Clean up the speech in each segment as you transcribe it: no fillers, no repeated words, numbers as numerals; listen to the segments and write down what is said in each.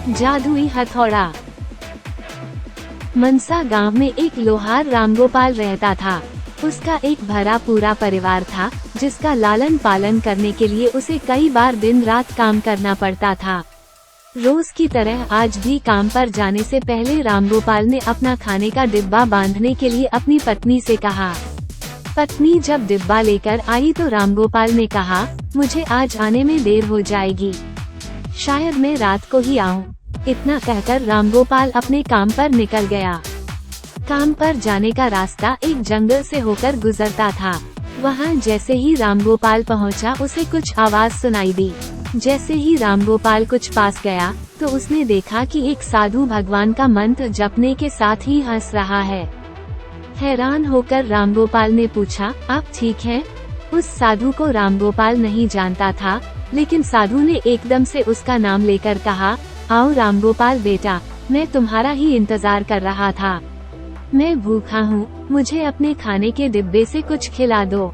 जादुई हथौड़ा। मनसा गांव में एक लोहार रामगोपाल रहता था। उसका एक भरा पूरा परिवार था, जिसका लालन पालन करने के लिए उसे कई बार दिन रात काम करना पड़ता था। रोज की तरह आज भी काम पर जाने से पहले रामगोपाल ने अपना खाने का डिब्बा बांधने के लिए अपनी पत्नी से कहा। पत्नी जब डिब्बा लेकर आई तो रामगोपाल ने कहा, मुझे आज आने में देर हो जाएगी, शायद मैं रात को ही आऊं। इतना कहकर रामगोपाल अपने काम पर निकल गया। काम पर जाने का रास्ता एक जंगल से होकर गुजरता था। वहां जैसे ही रामगोपाल पहुंचा, उसे कुछ आवाज सुनाई दी। जैसे ही रामगोपाल कुछ पास गया तो उसने देखा कि एक साधु भगवान का मंत्र जपने के साथ ही हंस रहा है। हैरान होकर रामगोपाल ने पूछा, आप ठीक हैं? उस साधु को रामगोपाल नहीं जानता था, लेकिन साधु ने एकदम से उसका नाम लेकर कहा, आओ रामगोपाल बेटा, मैं तुम्हारा ही इंतजार कर रहा था। मैं भूखा हूँ, मुझे अपने खाने के डिब्बे से कुछ खिला दो।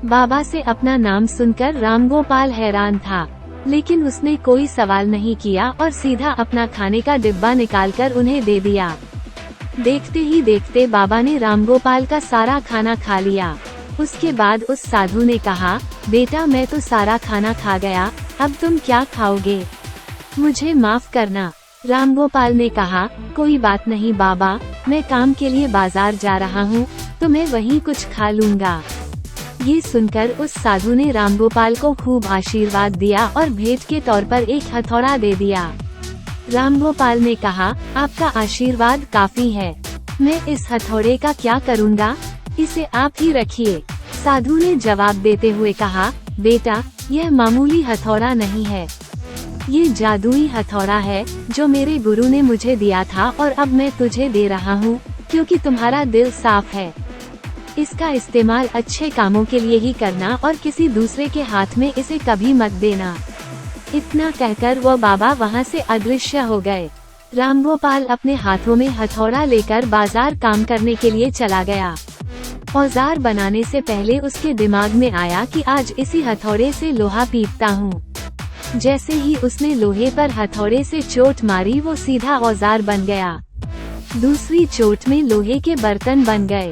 बाबा से अपना नाम सुनकर रामगोपाल हैरान था, लेकिन उसने कोई सवाल नहीं किया और सीधा अपना खाने का डिब्बा निकालकर उन्हें दे दिया। देखते ही देखते बाबा ने रामगोपाल का सारा खाना खा लिया। उसके बाद उस साधु ने कहा, बेटा मैं तो सारा खाना खा गया, अब तुम क्या खाओगे? मुझे माफ करना। रामगोपाल ने कहा, कोई बात नहीं बाबा, मैं काम के लिए बाजार जा रहा हूँ, तो मैं वहीं कुछ खा लूँगा। ये सुनकर उस साधु ने रामगोपाल को खूब आशीर्वाद दिया और भेंट के तौर पर एक हथौड़ा दे दिया। रामगोपाल ने कहा, आपका आशीर्वाद काफी है, मैं इस हथौड़े का क्या करूँगा? इसे आप ही रखिए। साधु ने जवाब देते हुए कहा, बेटा यह मामूली हथौड़ा नहीं है, ये जादुई हथौड़ा है जो मेरे गुरु ने मुझे दिया था और अब मैं तुझे दे रहा हूँ, क्योंकि तुम्हारा दिल साफ है। इसका इस्तेमाल अच्छे कामों के लिए ही करना और किसी दूसरे के हाथ में इसे कभी मत देना। इतना कहकर वो बाबा वहाँ से अदृश्य हो गए। रामगोपाल अपने हाथों में हथौड़ा लेकर बाजार काम करने के लिए चला गया। औजार बनाने से पहले उसके दिमाग में आया कि आज इसी हथौड़े से लोहा पीटता हूँ। जैसे ही उसने लोहे पर हथौड़े से चोट मारी, वो सीधा औजार बन गया। दूसरी चोट में लोहे के बर्तन बन गए।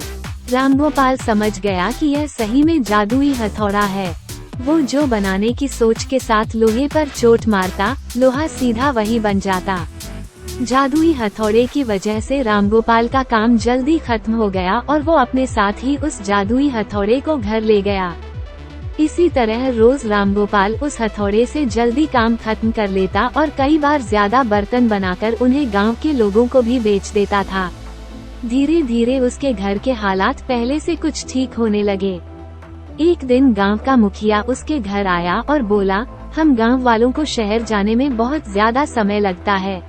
रामगोपाल समझ गया कि यह सही में जादुई हथौड़ा है। वो जो बनाने की सोच के साथ लोहे पर चोट मारता, लोहा सीधा वही बन जाता। जादुई हथौड़े की वजह से रामगोपाल का काम जल्दी खत्म हो गया और वो अपने साथ ही उस जादुई हथौड़े को घर ले गया। इसी तरह रोज रामगोपाल उस हथौड़े से जल्दी काम खत्म कर लेता और कई बार ज्यादा बर्तन बनाकर उन्हें गांव के लोगों को भी बेच देता था। धीरे धीरे उसके घर के हालात पहले से कुछ ठीक होने लगे। एक दिन गांव का मुखिया उसके घर आया और बोला, हम गांव वालों को शहर जाने में बहुत ज्यादा समय लगता है,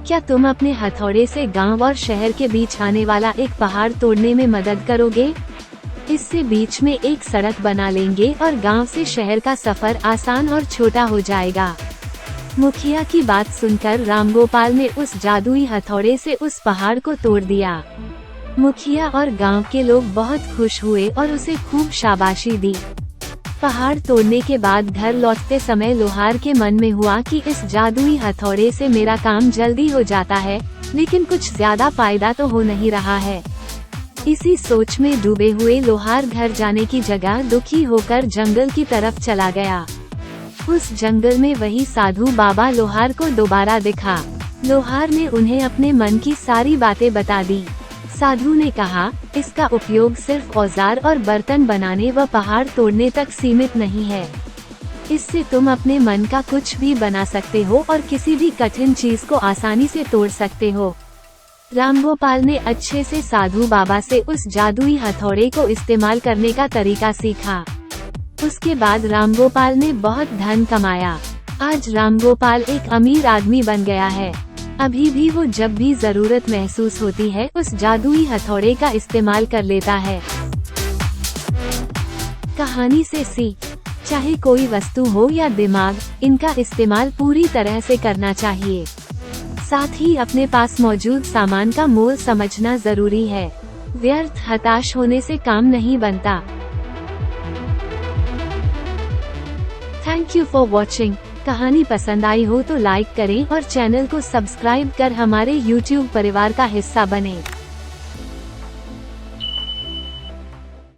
क्या तुम अपने हथौड़े से गांव और शहर के बीच आने वाला एक पहाड़ तोड़ने में मदद करोगे? इससे बीच में एक सड़क बना लेंगे और गांव से शहर का सफर आसान और छोटा हो जाएगा। मुखिया की बात सुनकर रामगोपाल ने उस जादुई हथौड़े से उस पहाड़ को तोड़ दिया। मुखिया और गांव के लोग बहुत खुश हुए और उसे खूब शाबाशी दी। पहाड़ तोड़ने के बाद घर लौटते समय लोहार के मन में हुआ कि इस जादुई हथौड़े से मेरा काम जल्दी हो जाता है, लेकिन कुछ ज्यादा फायदा तो हो नहीं रहा है। इसी सोच में डूबे हुए लोहार घर जाने की जगह दुखी होकर जंगल की तरफ चला गया। उस जंगल में वही साधु बाबा लोहार को दोबारा दिखा। लोहार ने उन्हें अपने मन की सारी बातें बता दी। साधु ने कहा, इसका उपयोग सिर्फ औजार और बर्तन बनाने व पहाड़ तोड़ने तक सीमित नहीं है। इससे तुम अपने मन का कुछ भी बना सकते हो और किसी भी कठिन चीज को आसानी से तोड़ सकते हो। रामगोपाल ने अच्छे से साधु बाबा से उस जादुई हथौड़े को इस्तेमाल करने का तरीका सीखा। उसके बाद रामगोपाल ने बहुत धन कमाया। आज रामगोपाल एक अमीर आदमी बन गया है। अभी भी वो जब भी जरूरत महसूस होती है, उस जादुई हथौड़े का इस्तेमाल कर लेता है। कहानी से सीख, चाहे कोई वस्तु हो या दिमाग, इनका इस्तेमाल पूरी तरह से करना चाहिए। साथ ही अपने पास मौजूद सामान का मोल समझना जरूरी है। व्यर्थ हताश होने से काम नहीं बनता। Thank you for watching. कहानी पसंद आई हो तो लाइक करें और चैनल को सब्सक्राइब कर हमारे YouTube परिवार का हिस्सा बनें।